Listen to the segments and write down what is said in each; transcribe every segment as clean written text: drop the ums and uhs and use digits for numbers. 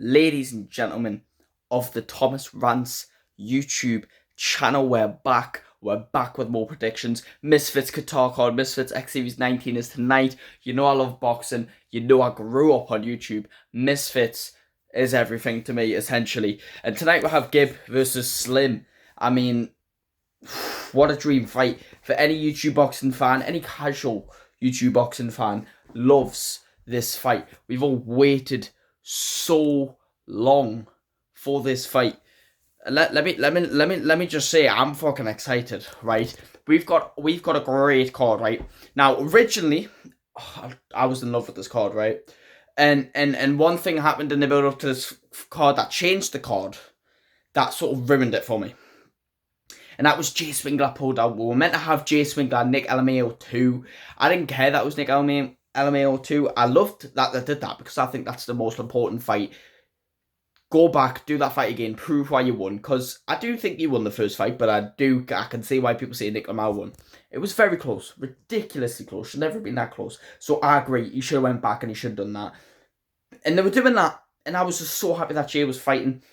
Ladies and gentlemen of the Thomas Rants YouTube channel, we're back. We're back with more predictions. Misfits Qatar card, Misfits X Series 19 is tonight. You know I love boxing. You know I grew up on YouTube. Misfits is everything to me, essentially. And tonight we have GIB versus Slim. I mean, what a dream fight. For any YouTube boxing fan, any casual YouTube boxing fan loves this fight. We've all waited so long for this fight. Let me just say I'm fucking excited, right? We've got a great card, right? Now originally I was in love with this card, right? And one thing happened in the build up to this card that changed the card, that sort of ruined it for me. And that was Jay Swingler pulled out. We were meant to have Jay Swingler, Nick LMAO 2. I didn't care that was Nick LMAO 2. I loved that they did that because I think that's the most important fight. Go back, do that fight again, prove why you won. Because I do think you won the first fight, but I can see why people say Nick LMAO won. It was very close, ridiculously close. Should never have been that close. So I agree, you should have went back and you should have done that. And they were doing that, and I was just so happy that Jay was fighting.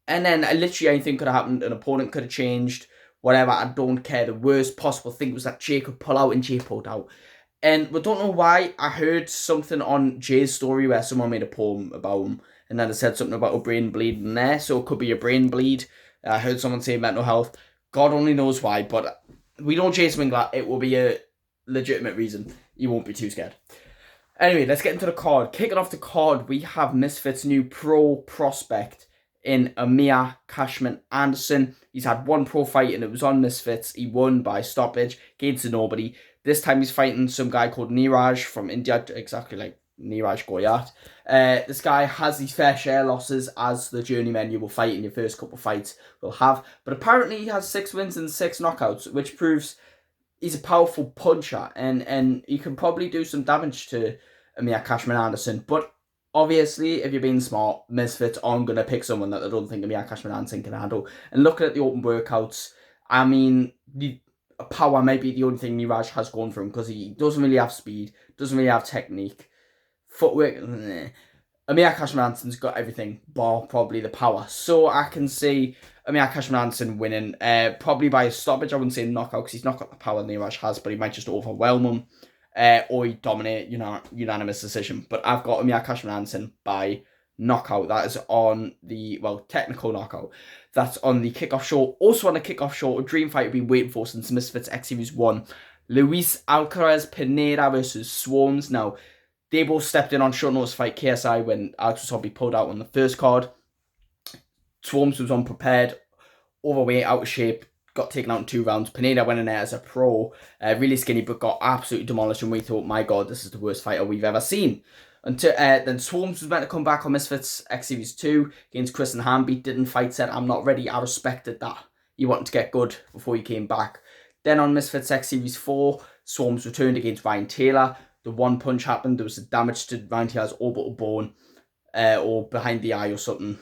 And then literally anything could have happened. An opponent could have changed. Whatever, I don't care. The worst possible thing was that Jay could pull out, and Jay pulled out. And we don't know why. I heard something on Jay's story where someone made a poem about him, and then they said something about a brain bleed in there, so it could be a brain bleed. I heard someone say mental health. God only knows why, but we know Jay Swingler. It will be a legitimate reason. You won't be too scared. Anyway, let's get into the card. Kicking off the card, we have Misfits' new pro prospect in Amir Cashman Anderson. He's had one pro fight and it was on Misfits. He won by stoppage against nobody. This time he's fighting some guy called Niraj from India, exactly like Niraj Goyat. This guy has his fair share losses, as the journeyman you will fight in your first couple of fights will have. But apparently he has 6 wins and 6 knockouts, which proves he's a powerful puncher and he can probably do some damage to Amir Cashman Anderson. But obviously, if you're being smart, Misfits aren't going to pick someone that they don't think Amir Cashman Anderson can handle. And looking at the open workouts, I mean, the power might be the only thing Niraj has gone for him, because he doesn't really have speed, doesn't really have technique. Footwork, Amir Cashman Anderson's got everything, bar probably the power. So I can see Amir Cashman Anderson winning, probably by a stoppage. I wouldn't say knockout, because he's not got the power Niraj has, but he might just overwhelm him. Or he dominate, unanimous decision. But I've got Amir Cashman Anderson by knockout. That is on the, technical knockout. That's on the kickoff show. Also on the kickoff show, a dream fight we've been waiting for since Misfits X Series 1. Luis Alcaraz Pineda versus Swarms. Now, they both stepped in on short notice fight KSI when Alex was pulled out on the first card. Swarms was unprepared, overweight, out of shape. Got taken out in 2 rounds. Pineda went in there as a pro, really skinny, but got absolutely demolished. And we thought, my God, this is the worst fighter we've ever seen. Until then, Swarms was meant to come back on Misfits X Series 2 against Chris and Hamby. Didn't fight, said, I'm not ready. I respected that. He wanted to get good before he came back. Then on Misfits X Series 4, Swarms returned against Ryan Taylor. The one punch happened. There was damage to Ryan Taylor's orbital bone, or behind the eye or something.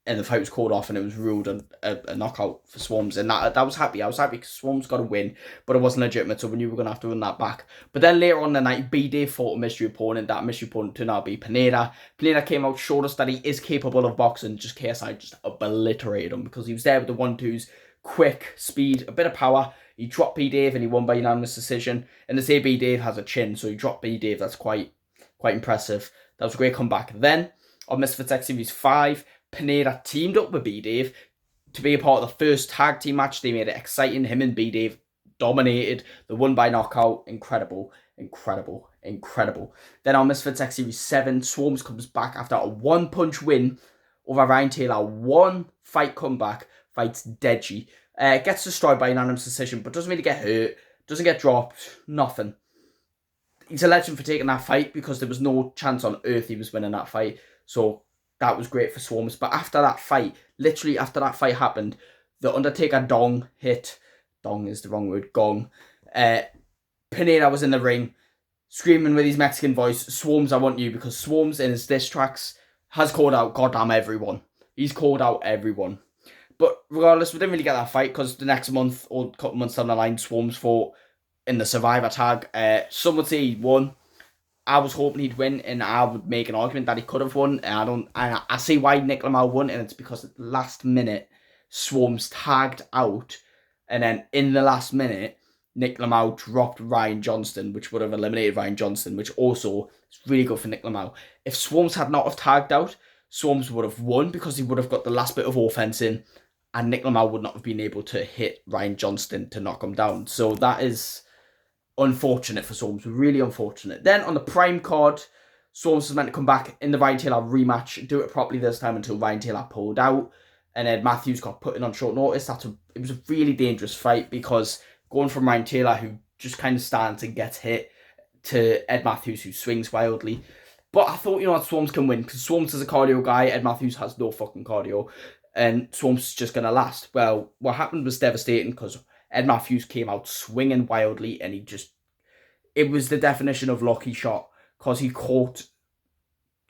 And the fight was called off and it was ruled a knockout for Swarms. And that was happy. I was happy because Swarms got a win, but it wasn't legitimate, so we knew we were going to have to run that back. But then later on the night, B-Dave fought a mystery opponent. That mystery opponent turned out to be Pineda. Pineda came out, showed us that he is capable of boxing. Just KSI just obliterated him because he was there with the 1-2s, quick, speed, a bit of power. He dropped B-Dave and he won by unanimous decision. And they say B-Dave has a chin, so he dropped B-Dave. That's quite impressive. That was a great comeback. Then, on Misfits X Series 5, Pineda teamed up with B-Dave to be a part of the first tag team match. They made it exciting. Him and B-Dave dominated. They won by knockout. Incredible. Then on Misfits X Series 7, Swarms comes back after a 1-punch win over Ryan Taylor. 1 fight comeback. Fights Deji. Gets destroyed by unanimous decision, but doesn't really get hurt. Doesn't get dropped. Nothing. He's a legend for taking that fight because there was no chance on earth he was winning that fight. So that was great for Swarms. But after that fight, literally after that fight happened, the Undertaker dong hit. Dong is the wrong word. Gong. Pineda was in the ring, screaming with his Mexican voice, Swarms, I want you, because Swarms in his diss tracks has called out goddamn everyone. He's called out everyone. But regardless, we didn't really get that fight because the next month or a couple months down the line, Swarms fought in the Survivor tag. Some would say he won. I was hoping he'd win, and I would make an argument that he could have won. And I see why Nick Lamau won, and it's because at the last minute, Swarms tagged out, and then in the last minute, Nick Lamau dropped Ryan Johnston, which would have eliminated Ryan Johnston, which also is really good for Nick Lamau. If Swarms had not have tagged out, Swarms would have won because he would have got the last bit of offense in, and Nick Lamau would not have been able to hit Ryan Johnston to knock him down. So that is unfortunate for Swarms, really unfortunate. Then on the prime card, Swarms was meant to come back in the Ryan Taylor rematch, do it properly this time until Ryan Taylor pulled out, and Ed Matthews got put in on short notice. It was a really dangerous fight because going from Ryan Taylor, who just kind of stands and gets hit, to Ed Matthews, who swings wildly. But I thought, Swarms can win because Swarms is a cardio guy. Ed Matthews has no fucking cardio, and Swarms is just going to last. Well, what happened was devastating because Ed Matthews came out swinging wildly, and it was the definition of lucky shot because he caught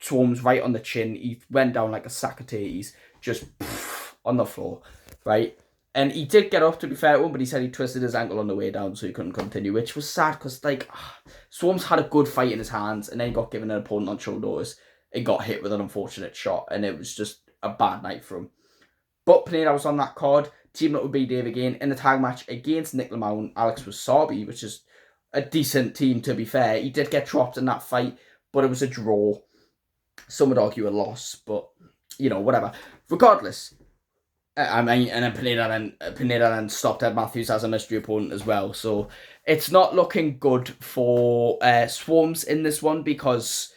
Swarms right on the chin. He went down like a sack of tatties, just on the floor, right? And he did get up, to be fair to him, but he said he twisted his ankle on the way down, so he couldn't continue, which was sad because, Swarms had a good fight in his hands, and then he got given an opponent on short notice and got hit with an unfortunate shot, and it was just a bad night for him. But Pineda was on that card, teaming up with B. Dave again in the tag match against Nick Lamau and Alex Wasabi, which is a decent team, to be fair. He did get dropped in that fight, but it was a draw. Some would argue a loss, but, whatever. Regardless, and then Pineda then stopped Ed Matthews as a mystery opponent as well. So it's not looking good for Swarms in this one because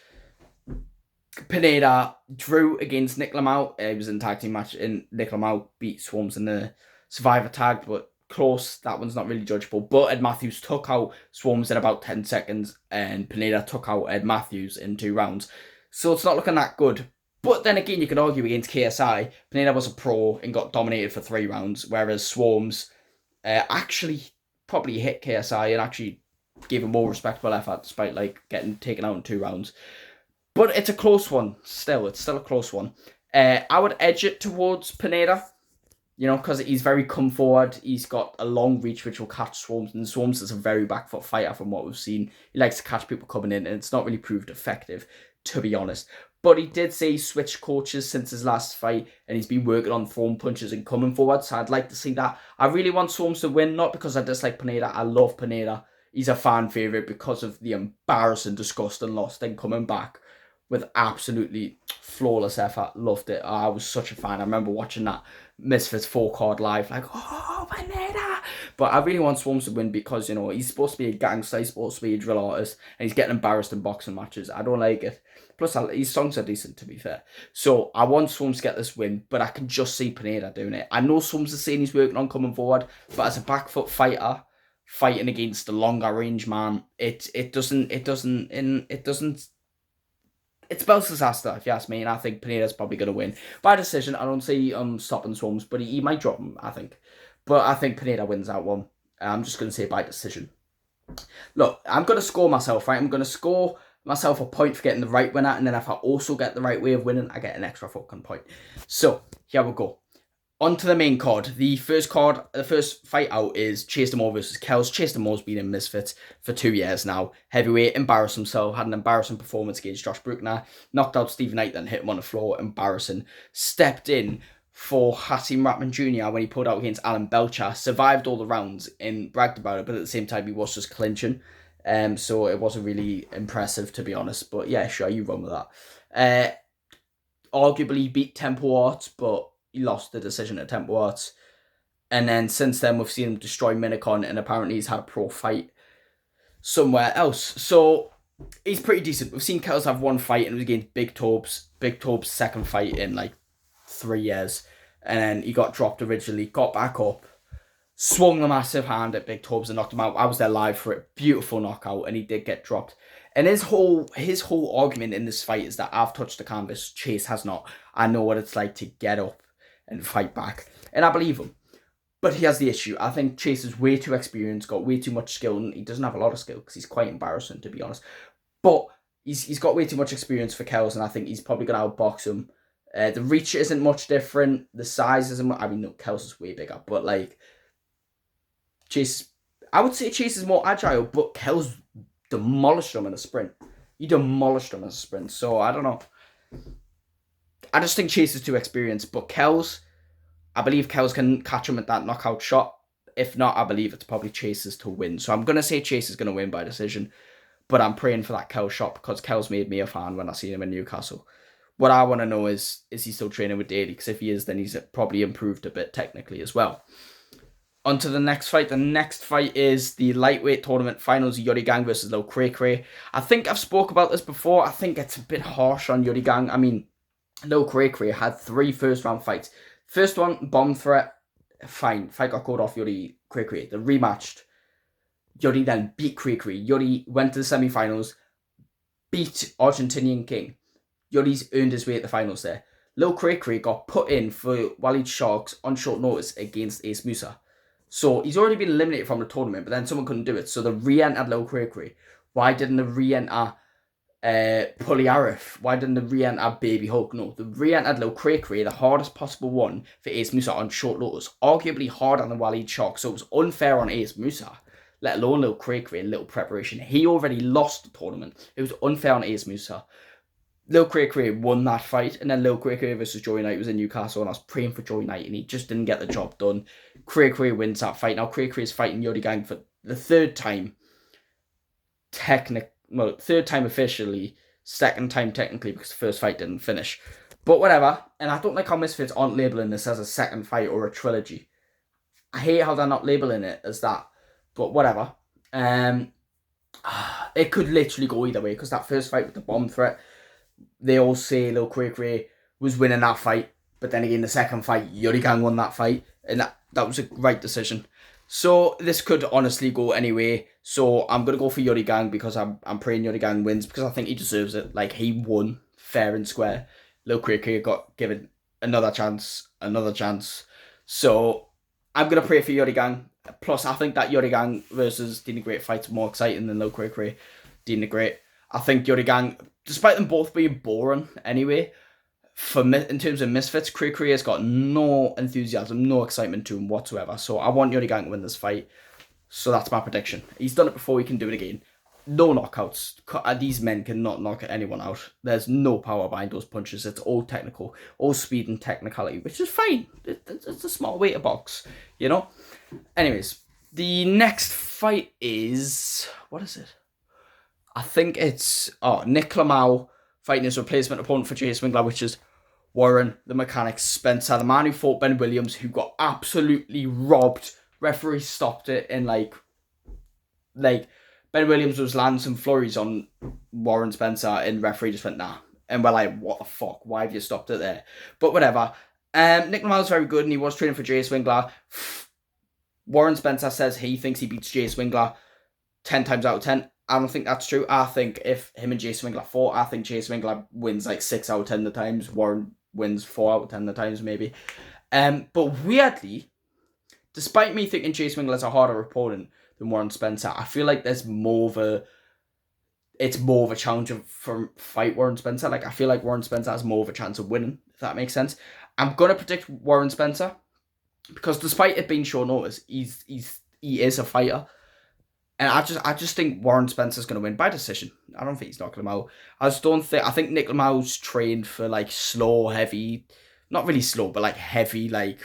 Pineda drew against Nick Lamau. It was in a tag team match, and Nick Lamau beat Swarms in the Survivor tag, but close. That one's not really judgeable. But Ed Matthews took out Swarms in about 10 seconds, and Pineda took out Ed Matthews in 2 rounds. So it's not looking that good. But then again, you could argue against KSI. Pineda was a pro and got dominated for 3 rounds, whereas Swarms actually probably hit KSI and actually gave a more respectable effort despite getting taken out in 2 rounds. But it's a close one still. It's still a close one. I would edge it towards Pineda, because he's very come forward. He's got a long reach which will catch Swarms, and Swarms is a very back foot fighter from what we've seen. He likes to catch people coming in, and it's not really proved effective, to be honest. But he did say he switched coaches since his last fight, and he's been working on throwing punches and coming forward, so I'd like to see that. I really want Swarms to win, not because I dislike Pineda. I love Pineda. He's a fan favourite because of the embarrassing, disgusting loss, then coming back with absolutely flawless effort. Loved it. I was such a fan. I remember watching that Misfits 4 card live, oh, Pineda! But I really want Swarms to win because, he's supposed to be a gangster, he's supposed to be a drill artist, and he's getting embarrassed in boxing matches. I don't like it. Plus, his songs are decent, to be fair. So, I want Swarms to get this win, but I can just see Pineda doing it. I know Swarms is saying he's working on coming forward, but as a back foot fighter, fighting against the longer range man, it spells disaster, if you ask me, and I think Pineda's probably going to win. By decision, I don't see stopping Swarms, but he might drop him, I think. But I think Pineda wins that one. I'm just going to say by decision. Look, I'm going to score myself, right? I'm going to score myself a point for getting the right winner, and then if I also get the right way of winning, I get an extra fucking point. So, here we go. On to the main card. The first fight out is Chase Demore versus Kells. Chase Demore's been in Misfits for 2 years now. Heavyweight, embarrassed himself, had an embarrassing performance against Josh Bruckner, knocked out Stephen Knight, then hit him on the floor, embarrassing. Stepped in for Hasim Ratman Jr. when he pulled out against Alan Belcher, survived all the rounds and bragged about it, but at the same time he was just clinching. So it wasn't really impressive, to be honest. But yeah, sure, you run with that. Arguably beat Temple Arts, but he lost the decision at Temple Arts. And then since then, we've seen him destroy Minicon, and apparently he's had a pro fight somewhere else. So he's pretty decent. We've seen Kells have 1 fight, and it was against Big Tobes. Big Tobes' second fight in 3 years. And then he got dropped originally, got back up, swung a massive hand at Big Tobes and knocked him out. I was there live for it. Beautiful knockout, and he did get dropped. And his whole argument in this fight is that I've touched the canvas, Chase has not. I know what it's like to get up and fight back. And I believe him. But he has the issue. I think Chase is way too experienced, got way too much skill, and he doesn't have a lot of skill because he's quite embarrassing, to be honest. But he's got way too much experience for Kells, and I think he's probably going to outbox him. The reach isn't much different. The size isn't much. I mean, no, Kells is way bigger, but Chase, I would say Chase is more agile, but Kells demolished him in a sprint. he demolished him as a sprint. So I don't know. I just think Chase is too experienced, but I believe Kells can catch him at that knockout shot. If not, I believe it's probably Chase's to win. So I'm going to say Chase is going to win by decision, but I'm praying for that Kells shot because Kells made me a fan when I seen him in Newcastle. What I want to know is he still training with Daly? Because if he is, then he's probably improved a bit technically as well. On to the next fight. The next fight is the lightweight tournament finals, Yuri Gang versus Lil Cray Cray. I think I've spoke about this before. I think it's a bit harsh on Yuri Gang. I mean, Lil Cray Cray had 3 first-round fights. First one, bomb threat, fine. Fight got called off Yuri Cray Cray. They rematched. Yuri then beat Cray Cray. Yuri went to the semi-finals, beat Argentinian King. Yuri's earned his way at the finals there. Lil Cray Cray got put in for Walid Sharks on short notice against Ace Musa. So he's already been eliminated from the tournament, but then someone couldn't do it. So they re-entered Lil Cray Cray. Why didn't they re-enter Pulley Arif? Why didn't they re-enter Baby Hulk? No, they re-entered Lil Cray Cray, the hardest possible one for Ace Musa on short notice. Arguably harder than Walid Shark, so it was unfair on Ace Musa, let alone Lil Cray Cray, little preparation. He already lost the tournament. It was unfair on Ace Musa. Lil Cray Cray won that fight, and then Lil Cray Cray versus Joey Knight was in Newcastle, and I was praying for Joey Knight, and he just didn't get the job done. Cray Cray wins that fight. Now Cray Cray is fighting Yuri Gang for the third time. Third time officially, second time technically because the first fight didn't finish. But whatever, and I don't like how Misfits aren't labelling this as a second fight or a trilogy. I hate how they're not labelling it as that, but whatever. It could literally go either way because that first fight with the bomb threat, they all say Lil Cray Cray was winning that fight, but then again the second fight, Yuri Gang won that fight, and that was a right decision. So this could honestly go anyway. So I'm gonna go for Yuri Gang because I'm praying Yuri Gang wins because I think he deserves it. Like, he won fair and square. Lil Cray Cray got given another chance. So I'm gonna pray for Yuri Gang. Plus, I think that Yuri Gang versus Dina Great fight's more exciting than Lil Cray Cray, Dina Great. I think Yuri Gang, despite them both being boring anyway, in terms of Misfits, Cray Cray has got no enthusiasm, no excitement to him whatsoever. So I want Yuri Gang to win this fight. So that's my prediction. He's done it before, he can do it again. No knockouts. These men cannot knock anyone out. There's no power behind those punches. It's all technical, all speed and technicality, which is fine. It's a small weight of box, you know? Anyways, the next fight is... what is it? I think it's Nick Lamau fighting his replacement opponent for Jay Swingler, which is Warren, the Mechanic Spencer, the man who fought Ben Williams, who got absolutely robbed. Referee stopped it, and like Ben Williams was landing some flurries on Warren Spencer, and referee just went nah. And we're like, what the fuck? Why have you stopped it there? But whatever. Nick Lamau's very good, and he was training for Jay Swingler. Warren Spencer says he thinks he beats Jay Swingler 10 times out of 10. I don't think that's true. I think if him and Jay Swingler fought, I think Jay Swingler wins like 6 out of 10 the times. Warren wins 4 out of 10 the times, maybe. But weirdly, despite me thinking Jay Swingler's a harder opponent than Warren Spencer, I feel like it's more of a challenge for fight Warren Spencer. Like, I feel like Warren Spencer has more of a chance of winning, if that makes sense. I'm gonna predict Warren Spencer because despite it being short notice, he is a fighter. And I just think Warren Spencer's going to win by decision. I don't think he's knocking him out. I think Nick Lamau's trained for like slow, heavy, not really slow, but like heavy, like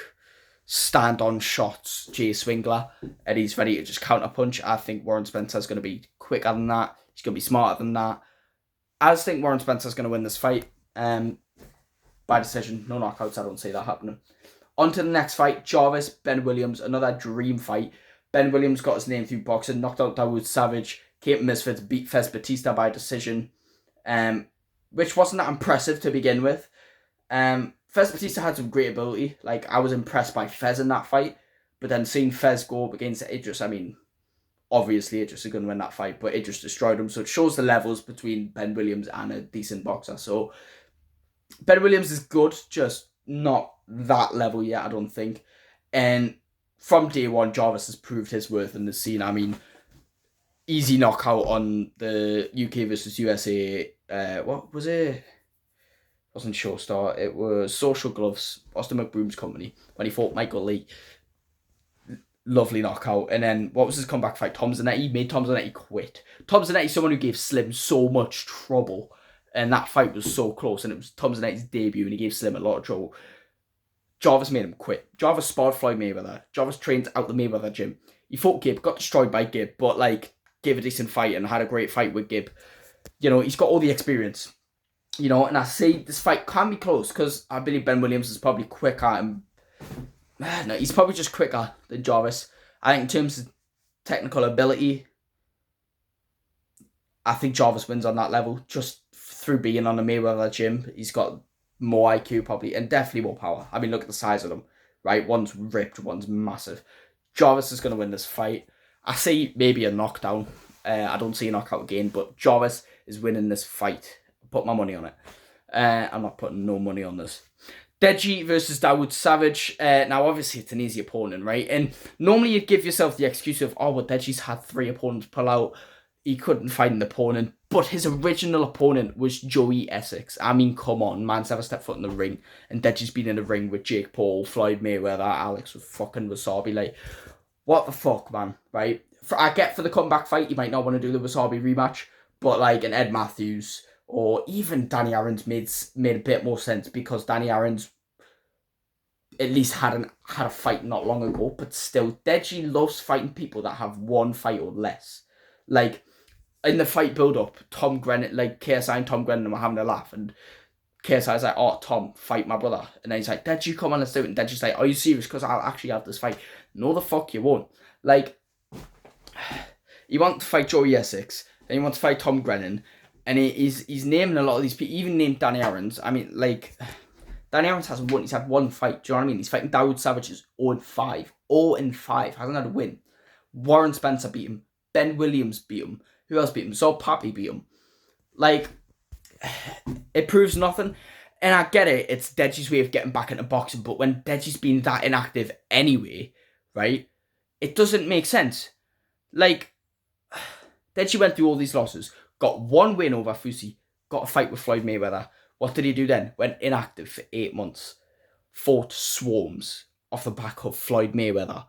stand-on shots, Jay Swingler. And he's ready to just counter-punch. I think Warren Spencer's going to be quicker than that. He's going to be smarter than that. I just think Warren Spencer's going to win this fight by decision. No knockouts, I don't see that happening. On to the next fight, Jarvis, Ben Williams, another dream fight. Ben Williams got his name through boxing, knocked out Dawood Savage, came to Misfits, beat Fez Batista by decision, which wasn't that impressive to begin with. Fez Batista had some great ability. Like, I was impressed by Fez in that fight, but then seeing Fez go up against Idris, I mean, obviously Idris is going to win that fight, but Idris destroyed him, so it shows the levels between Ben Williams and a decent boxer. So Ben Williams is good, just not that level yet, I don't think. And from day one, Jarvis has proved his worth in the scene. I mean, easy knockout on the UK versus USA. What was it? It wasn't Showstar. It was Social Gloves, Austin McBroom's company, when he fought Michael Lee. Lovely knockout. And then, what was his comeback fight? Tom Zanetti. Made Tom Zanetti quit. Tom Zanetti, someone who gave Slim so much trouble. And that fight was so close. And it was Tom Zanetti's debut, and he gave Slim a lot of trouble. Jarvis made him quit. Jarvis sparred Floyd Mayweather. Jarvis trained out the Mayweather gym. He fought GIB, got destroyed by GIB, but like gave a decent fight and had a great fight with GIB. You know, he's got all the experience. You know, and I say this fight can be close because I believe Ben Williams is probably quicker and no, he's probably just quicker than Jarvis. I think in terms of technical ability, I think Jarvis wins on that level just through being on the Mayweather gym. He's got more IQ probably, and definitely more power. I mean, look at the size of them, right? One's ripped, one's massive. Jarvis is going to win this fight. I say maybe a knockdown. I don't see a knockout again, but Jarvis is winning this fight. Put my money on it. I'm not putting no money on this. Deji versus Dawood Savage. Now, obviously, it's an easy opponent, right? And normally you'd give yourself the excuse of, oh, well, Deji's had 3 opponents pull out. He couldn't find an opponent. But his original opponent was Joey Essex. I mean, come on. Man's never stepped foot in the ring. And Deji's been in the ring with Jake Paul, Floyd Mayweather, Alex with fucking Wasabi. Like, what the fuck, man, right? I get for the comeback fight, you might not want to do the Wasabi rematch. But, like, an Ed Matthews or even Danny Aaron's made a bit more sense because Danny Aaron's at least had a fight not long ago. But still, Deji loves fighting people that have 1 fight or less. Like, in the fight build-up, Tom Grennan, like, KSI and Tom Grennan were having a laugh, and KSI's like, oh, Tom, fight my brother. And then he's like, Deji, come on, let's do it. And Deji's like, are you serious? Because I'll actually have this fight. No, the fuck you won't. Like, you want to fight Joey Essex, then you want to fight Tom Grennan, and he's naming a lot of these people, even named Danny Aaron's. I mean, like, Danny Aaron's hasn't won. He's had 1 fight. Do you know what I mean? He's fighting Dawood Savage is 0-5. 0-5. Hasn't had a win. Warren Spencer beat him. Ben Williams beat him. Who else beat him? Zol Papi beat him. Like, it proves nothing. And I get it. It's Deji's way of getting back into boxing. But when Deji's been that inactive anyway, right, it doesn't make sense. Like, Deji went through all these losses. Got 1 win over Fusi. Got a fight with Floyd Mayweather. What did he do then? Went inactive for 8 months. Fought swarms off the back of Floyd Mayweather.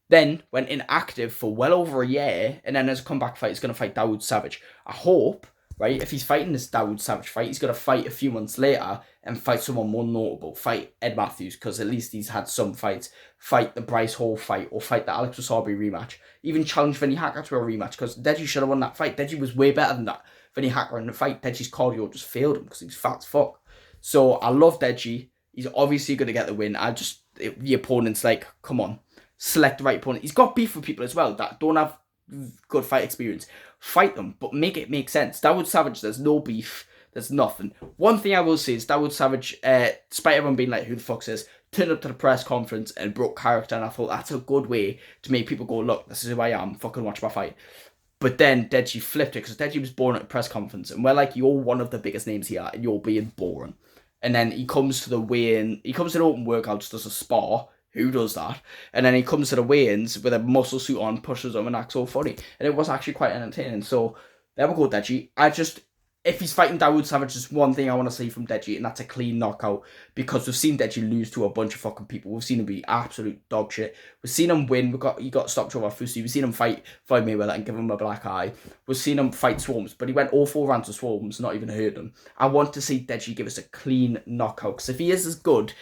Then went inactive for well over a year, and then as a comeback fight, he's going to fight Dawood Savage. I hope, right, if he's fighting this Dawood Savage fight, he's going to fight a few months later and fight someone more notable. Fight Ed Matthews, because at least he's had some fights. Fight the Bryce Hall fight, or fight the Alex Wasabi rematch. Even challenge Vinny Hacker to a rematch, because Deji should have won that fight. Deji was way better than that. Vinny Hacker in the fight, Deji's cardio just failed him because he's fat as fuck. So I love Deji. He's obviously going to get the win. The opponent's like, come on. Select the right opponent. He's got beef with people as well that don't have good fight experience. Fight them, but make it make sense. Dawood Savage, there's no beef. There's nothing. One thing I will say is Dawood Savage, despite everyone being like, who the fuck's this, turned up to the press conference and broke character, and I thought that's a good way to make people go, look, this is who I am, fucking watch my fight. But then Deji flipped it, because Deji was born at a press conference, and we're like, you're one of the biggest names here, and you're being boring. And then he comes to the weigh-in, he comes to the open workouts, does a spar. Who does that? And then he comes to the weigh-ins with a muscle suit on, pushes him, and acts so funny. And it was actually quite entertaining. So, there we go, Deji. If he's fighting Dawood Savage, there's one thing I want to see from Deji, and that's a clean knockout. Because we've seen Deji lose to a bunch of fucking people. We've seen him be absolute dog shit. We've seen him win. He got stopped over Fusi. We've seen him fight Floyd Mayweather and give him a black eye. We've seen him fight Swarms, but he went all 4 rounds of Swarms, not even hurt him. I want to see Deji give us a clean knockout. Because if he is as good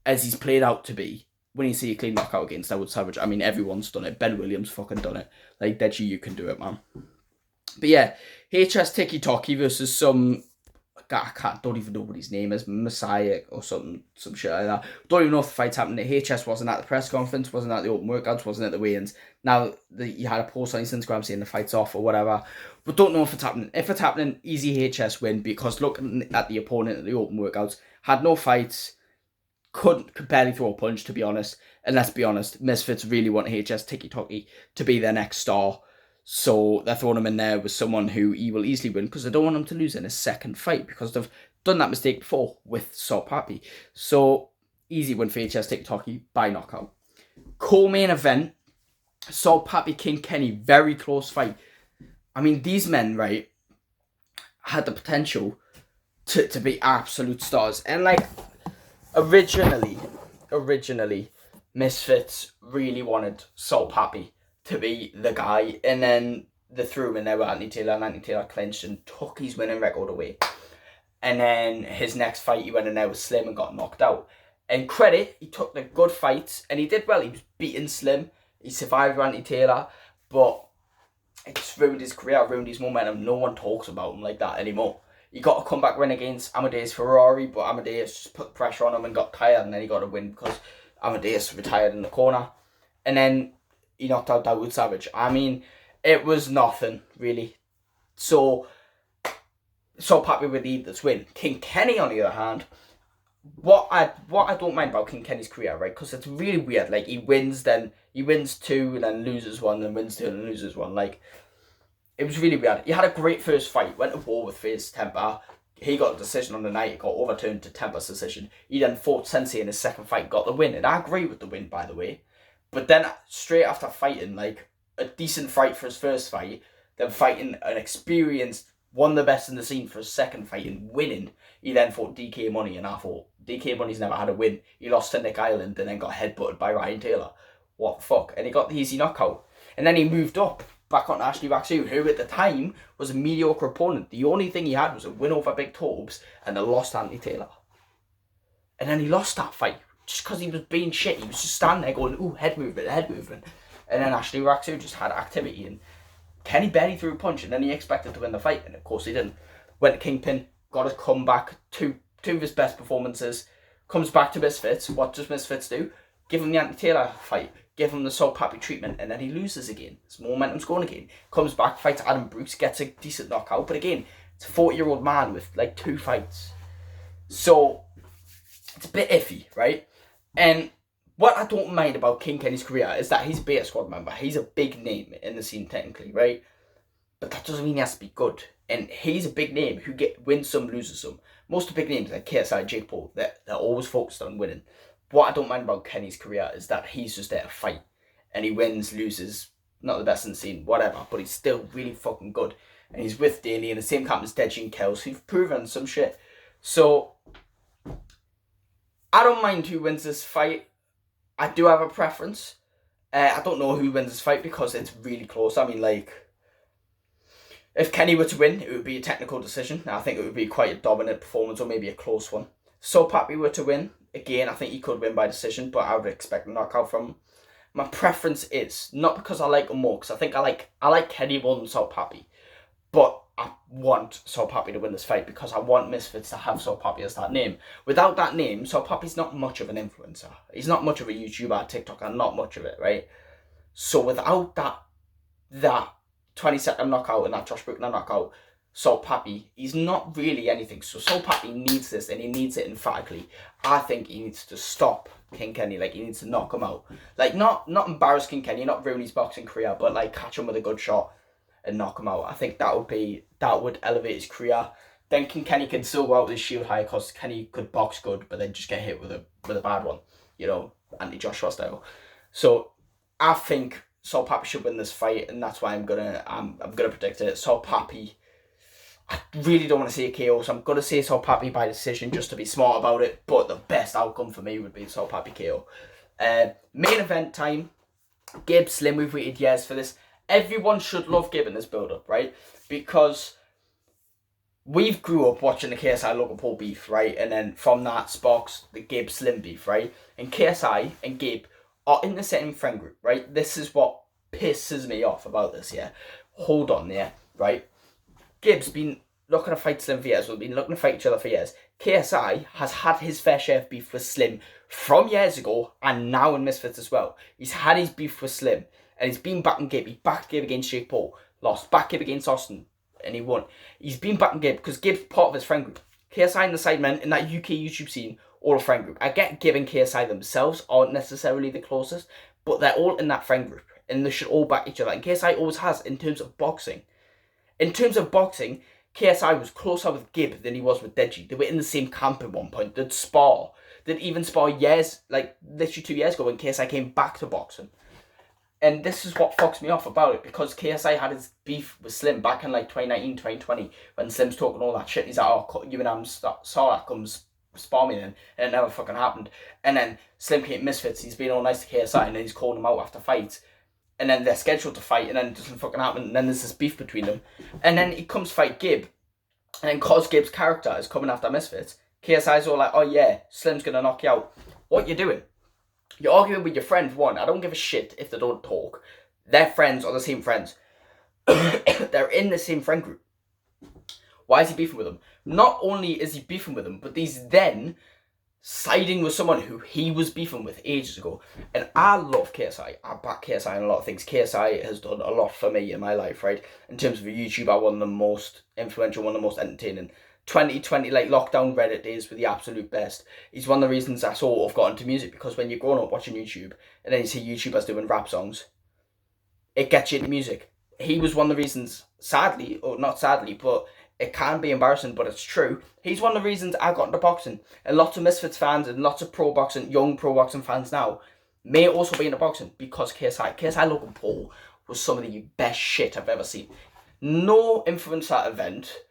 as he's played out to be, when you see a clean knockout against Dawood Savage, I mean, everyone's done it. Ben Williams fucking done it. Like, Deji, you can do it, man. But yeah, HS Tiki Toki versus some... don't even know what his name is. Messiah or some shit like that. Don't even know if the fight's happening. HS wasn't at the press conference, wasn't at the open workouts, wasn't at the weigh-ins. Now, he had a post on his Instagram saying the fight's off or whatever. But don't know if it's happening. If it's happening, easy HS win, because looking at the opponent at the open workouts, had no fights, could barely throw a punch, to be honest. And let's be honest, Misfits really want HS Tiki Toki to be their next star. So they're throwing him in there with someone who he will easily win, because they don't want him to lose in his second fight, because they've done that mistake before with Zol Papi. So easy win for HS Tiki Toki by knockout. Co-main event, Zol Papi King Kenny, very close fight. I mean, these men, right, had the potential to be absolute stars. And like, originally, Misfits really wanted Salt Pappy to be the guy, and then they threw him in there with Anthony Taylor, and Anthony Taylor clinched and took his winning record away. And then his next fight, he went in there with Slim and got knocked out. And credit, he took the good fights, and he did well. He was beating Slim, he survived Anthony Taylor, but it just ruined his career, ruined his momentum. No one talks about him like that anymore. He got a comeback win against Amadeus Ferrari, but Amadeus just put pressure on him and got tired, and then he got a win because Amadeus retired in the corner. And then he knocked out Dawood Savage. I mean, it was nothing, really. So Pappy would lead this win. King Kenny, on the other hand, what I don't mind about King Kenny's career, right? Because it's really weird. Like, he wins 2, and then loses 1, then wins 2, and loses 1. Like, it was really weird. He had a great first fight. Went to war with FaZe Temper. He got a decision on the night. It got overturned to Temper's decision. He then fought Sensei in his second fight, got the win. And I agree with the win, by the way. But then, straight after fighting, like, a decent fight for his first fight, then fighting an experienced, one of the best in the scene for his second fight and winning, he then fought DK Money, and I thought, DK Money's never had a win. He lost to Nick Island and then got headbutted by Ryan Taylor. What the fuck? And he got the easy knockout. And then he moved up back on Ashley Raxu, who at the time was a mediocre opponent. The only thing he had was a win over Big Tobes and a lost to Anthony Taylor. And then he lost that fight just because he was being shit. He was just standing there going, ooh, head movement. And then Ashley Raxu just had activity, and Kenny barely threw a punch, and then he expected to win the fight, and of course he didn't. Went to Kingpin, got his comeback, two of his best performances, comes back to Misfits. What does Misfits do? Give him the Anthony Taylor fight, give him the Salt Pappy treatment, and then he loses again. His momentum's going again. Comes back, fights Adam Brooks, gets a decent knockout, but again, it's a 40-year-old man with like 2 fights. So, it's a bit iffy, right? And what I don't mind about King Kenny's career is that he's a beta squad member. He's a big name in the scene technically, right? But that doesn't mean he has to be good. And he's a big name who wins some, loses some. Most of the big names like KSI, Jake Paul, they're always focused on winning. What I don't mind about Kenny's career is that he's just there to fight. And he wins, loses, not the best in the scene, whatever. But he's still really fucking good. And he's with Daly in the same camp as Deji and Kels, who've proven some shit. So, I don't mind who wins this fight. I do have a preference. I don't know who wins this fight because it's really close. I mean, like, if Kenny were to win, it would be a technical decision. I think it would be quite a dominant performance or maybe a close one. So Pappy were to win, again, I think he could win by decision, but I would expect a knockout from him. My preference is, not because I like him more, because I think I like Kenny more than Salt Pappy, but I want Salt Pappy to win this fight because I want Misfits to have Salt Pappy as that name. Without that name, Salt Pappy's not much of an influencer. He's not much of a YouTuber, TikToker, not much of it, right? So without that 20-second knockout and that Josh Brookner knockout, Salt Pappy, he's not really anything. So Salt Pappy needs this, and he needs it emphatically. I think he needs to stop King Kenny. Like, he needs to knock him out. Like, not embarrass King Kenny, not ruin his boxing career, but like catch him with a good shot and knock him out. I think that would elevate his career. Then King Kenny can still go out with his shield high because Kenny could box good, but then just get hit with a bad one, you know, anti-Joshua style. So I think Salt Pappy should win this fight, and that's why I'm gonna predict it. Salt Pappy. I really don't want to say a KO, so I'm gonna say Salt Pappy by decision just to be smart about it. But the best outcome for me would be Salt Pappy KO. Main event time. GIB Slim. We've waited years for this. Everyone should love GIB in this build-up, right? Because we've grew up watching the KSI Logan Paul beef, right? And then from that sparks the GIB Slim beef, right? And KSI and GIB are in the same friend group, right? This is what pisses me off about this, yeah? Hold on there, right? GIB's been looking to fight Slim for years. We've been looking to fight each other for years. KSI has had his fair share of beef with Slim from years ago and now in Misfits as well. He's had his beef with Slim. And he's been backing GIB. He backed GIB against Jake Paul. Lost. Backed GIB against Austin. And he won. He's been backing GIB because GIB's part of his friend group. KSI and the Sidemen in that UK YouTube scene, all a friend group. I get GIB and KSI themselves aren't necessarily the closest, but they're all in that friend group. And they should all back each other. And KSI always has in terms of boxing. In terms of boxing, KSI was closer with GIB than he was with Deji. They were in the same camp at one point. They'd spar. They'd even spar years, like literally 2 years ago when KSI came back to boxing. And this is what fucks me off about it, because KSI had his beef with Slim back in like 2019, 2020, when Slim's talking all that shit. He's like, oh, you and I saw that comes spar me then, and it never fucking happened. And then Slim came to Misfits, he's been all nice to KSI, and then he's calling them out after fights. And then they're scheduled to fight, and then it doesn't fucking happen, and then there's this beef between them. And then he comes fight Gib, and then cause Gib's character is coming after Misfits, KSI's all like, oh yeah, Slim's gonna knock you out. What you doing? You're arguing with your friend, one. I don't give a shit if they don't talk. Their friends are the same friends. They're in the same friend group. Why is he beefing with them? Not only is he beefing with them, but he's then siding with someone who he was beefing with ages ago. And I love KSI. I back KSI in a lot of things. KSI has done a lot for me in my life, right? In terms of a YouTuber, one of the most influential, one of the most entertaining. 2020, like lockdown Reddit days were the absolute best. He's one of the reasons I sort of got into music, because when you're growing up watching YouTube and then you see YouTubers doing rap songs, it gets you into music. He was one of the reasons, sadly, or not sadly, but it can be embarrassing, but it's true. He's one of the reasons I got into boxing. And lots of Misfits fans and lots of young pro boxing fans now may also be into boxing because KSI Logan Paul was some of the best shit I've ever seen. No influencer event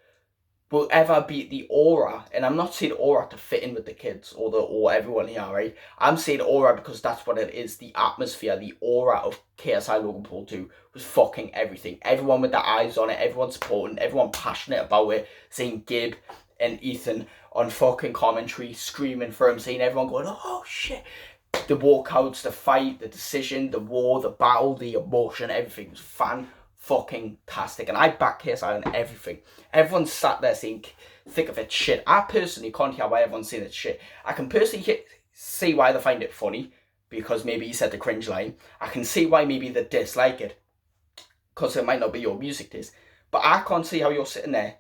will ever beat the aura, and I'm not saying aura to fit in with the kids or everyone here, right? I'm saying aura because that's what it is. The atmosphere, the aura of KSI Logan Paul 2 was fucking everything. Everyone with their eyes on it, everyone supporting, everyone passionate about it, seeing Gib and Ethan on fucking commentary, screaming for him, seeing everyone going, oh shit. The walkouts, the fight, the decision, the war, the battle, the emotion, everything was fucking tastic, and I back KSI on everything. Everyone's sat there saying thick of it shit. I personally can't hear why everyone's saying it's shit. I can personally see why they find it funny, because maybe he said the cringe line. I can see why maybe they dislike it, because it might not be your music taste. But I can't see how you're sitting there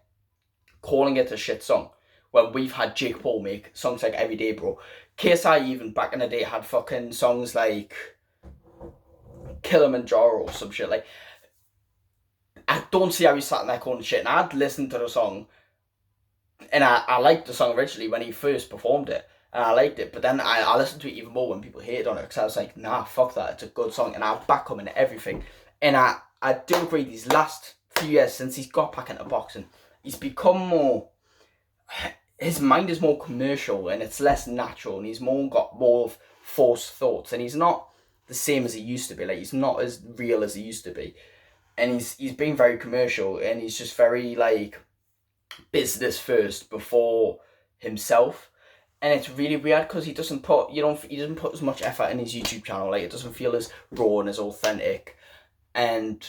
calling it a shit song when we've had Jake Paul make songs like Everyday Bro. KSI even back in the day had fucking songs like Kilimanjaro or some shit. Like, I don't see how he's sat in there calling shit. And I'd listened to the song, and I liked the song originally when he first performed it, and I liked it. But then I listened to it even more when people hated on it, because I was like, nah, fuck that, it's a good song, and I back him in everything. And I do agree, these last few years since he's got back into boxing, he's become more, his mind is more commercial, and it's less natural, and he's got more of forced thoughts, and he's not the same as he used to be. Like, he's not as real as he used to be. And he's been very commercial, and he's just very like business first before himself. And it's really weird because he doesn't put as much effort in his YouTube channel. Like, it doesn't feel as raw and as authentic. And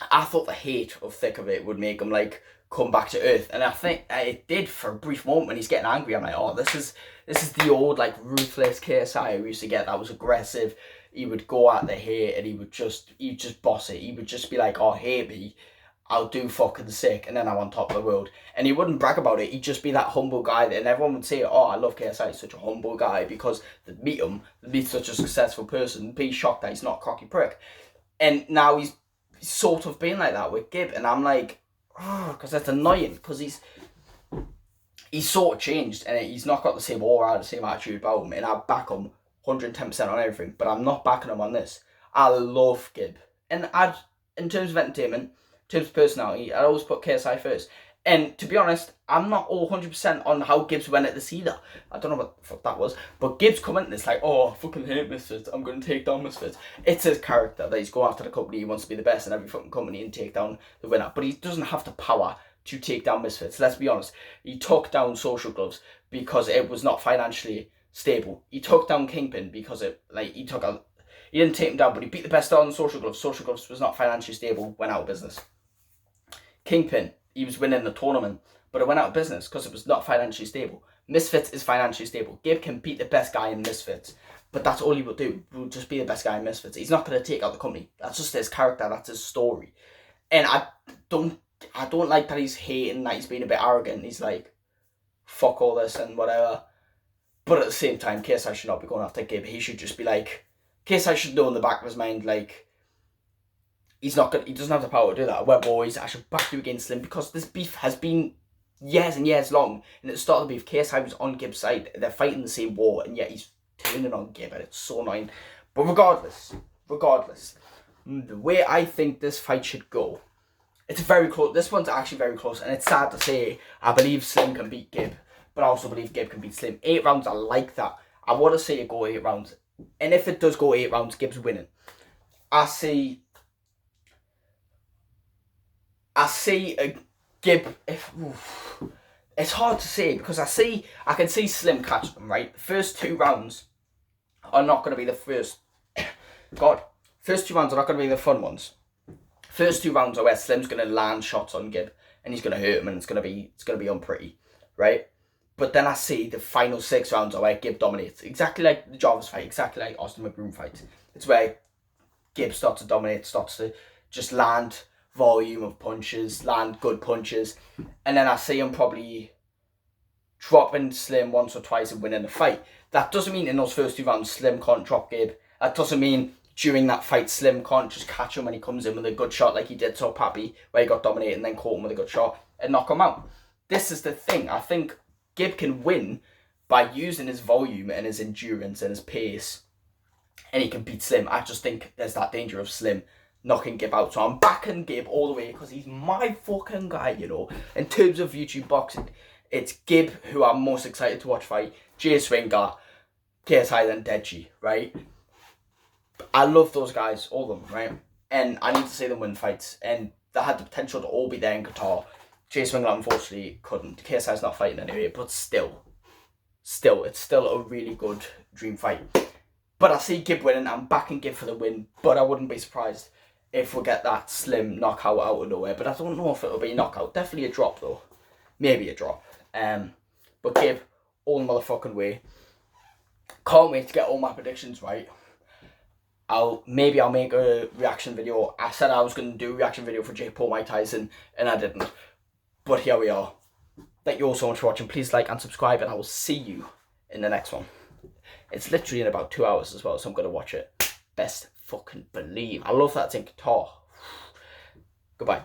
I thought the hate of thick of it would make him like come back to earth, and I think it did for a brief moment. When he's getting angry, I'm like, oh, this is the old like ruthless KSI we used to get, that was aggressive. He would go at the hate, and he'd just boss it. He would just be like, oh, hate me, I'll do fucking sick, and then I'm on top of the world. And he wouldn't brag about it. He'd just be that humble guy, and everyone would say, oh, I love KSI, he's such a humble guy, because they'd meet him, they'd meet such a successful person, be shocked that he's not a cocky prick. And now he's sort of been like that with Gib, and I'm like, oh, because that's annoying, because he's sort of changed, and he's not got the same aura, the same attitude about him, and I back him 110% on everything, but I'm not backing him on this. I love Gib, and in terms of entertainment, in terms of personality, I always put KSI first. And to be honest, I'm not all 100% on how Gibbs went at this either. I don't know what the fuck that was, but Gibbs commenting this like, oh, I fucking hate Misfits, I'm going to take down Misfits. It's his character that he's going after the company, he wants to be the best in every fucking company and take down the winner. But he doesn't have the power to take down Misfits, let's be honest. He took down Social Gloves because it was not financially stable. He took down Kingpin because he didn't take him down, but he beat the best on Social Gloves. Social Gloves was not financially stable, went out of business. Kingpin, he was winning the tournament, but it went out of business because it was not financially stable. Misfits is financially stable. Gib can beat the best guy in Misfits, but that's all he will do. He will just be the best guy in Misfits. He's not going to take out the company. That's just his character. That's his story. And I don't like that he's hating, that he's being a bit arrogant. He's like, fuck all this and whatever. But at the same time, KSI should not be going after Gib. He should just be like, KSI should know in the back of his mind, like, he doesn't have the power to do that. We're boys, I should back you against Slim, because this beef has been years and years long. And at the start of the beef, KSI was on Gib's side. They're fighting the same war, and yet he's turning on Gib, and it's so annoying. But regardless, the way I think this fight should go, it's very close. This one's actually very close, and it's sad to say, I believe Slim can beat Gib. but I also believe GIB can beat Slim. 8 rounds, I like that. I want to see it go 8 rounds. And if it does go 8 rounds, GIB's winning. I see a GIB. It's hard to say because I can see Slim catch them, right? The first 2 rounds are not going to be the first. First 2 rounds are not going to be the fun ones. First 2 rounds are where Slim's going to land shots on GIB and he's going to hurt him and it's going to be unpretty, right? But then I see the final 6 rounds are where GIB dominates, exactly like the Jarvis fight, exactly like Austin McBroom fight. It's where GIB starts to dominate, starts to just land volume of punches, land good punches, and then I see him probably dropping Slim once or twice and winning the fight. That doesn't mean in those first 2 rounds Slim can't drop GIB. That doesn't mean during that fight Slim can't just catch him when he comes in with a good shot like he did to Pappy, where he got dominated and then caught him with a good shot and knock him out. This is the thing. I think GIB can win by using his volume and his endurance and his pace, and he can beat Slim. I just think there's that danger of Slim knocking GIB out. So I'm backing GIB all the way because he's my fucking guy, you know. In terms of YouTube boxing, it's GIB who I'm most excited to watch fight. Jay Swinger, KSI, then Deji, right? I love those guys, all of them, right? And I need to see them win fights. And they had the potential to all be there in Qatar. Jay Swinger unfortunately couldn't. KSI's not fighting anyway, but still, it's still a really good dream fight. But I see GIB winning. I'm backing GIB for the win, but I wouldn't be surprised if we get that Slim knockout out of nowhere. But I don't know if it'll be a knockout. Definitely a drop though. Maybe a drop. But GIB, all the motherfucking way. Can't wait to get all my predictions right. I'll make a reaction video. I said I was going to do a reaction video for Jake Paul, Mike Tyson, and I didn't. But here we are. Thank you all so much for watching. Please like and subscribe, and I will see you in the next one. It's literally in about 2 hours as well, so I'm going to watch it. Best fucking believe. I love that it's in Qatar. Goodbye.